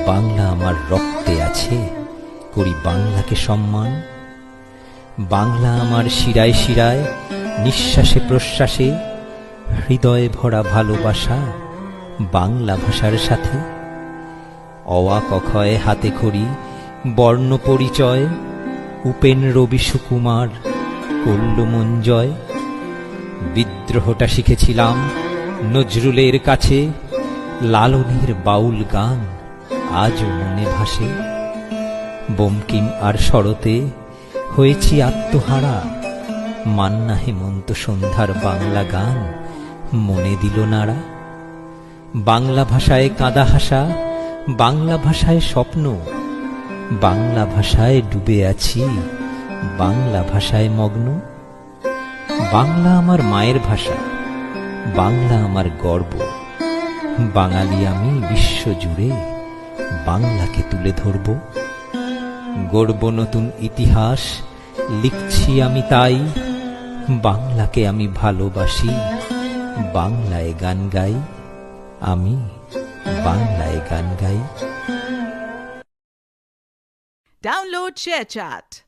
বাংলা আমার রক্তে আছে, করি বাংলাকে সম্মান। বাংলা আমার শিরায় শিরায়, নিঃশ্বাসে প্রশ্বাসে, হৃদয়ে ভরা ভালোবাসা বাংলা ভাষার সাথে। অওয়া ক খ এ হাতে খড়ি, বর্ণ পরিচয়, উপেন রবি সুকুমার করল মন জয়। বিদ্রোহটা শিখেছিলাম নজরুলের কাছে, লালনের বাউল গান আজও মনে ভাসে। বঙ্কিম আর শরতে হয়েছি আত্মহারা, মান্না হেমন্ত সন্ধ্যার বাংলা গান মনে দিল নাড়া। বাংলা ভাষায় কাঁদা হাসা, বাংলা ভাষায় স্বপ্ন, বাংলা ভাষায় ডুবে আছি, বাংলা ভাষায় মগ্ন। বাংলা আমার মায়ের ভাষা, বাংলা আমার গর্ব। বাঙালি আমি বিশ্বজুড়ে, বাংলাকে তুলে ধরব। গড়ব নতুন ইতিহাস, লিখছি আমি তাই। বাংলাকে আমি ভালোবাসি, বাংলায় গান গাই। আমি বাংলায় গান গাই। Download ShareChat.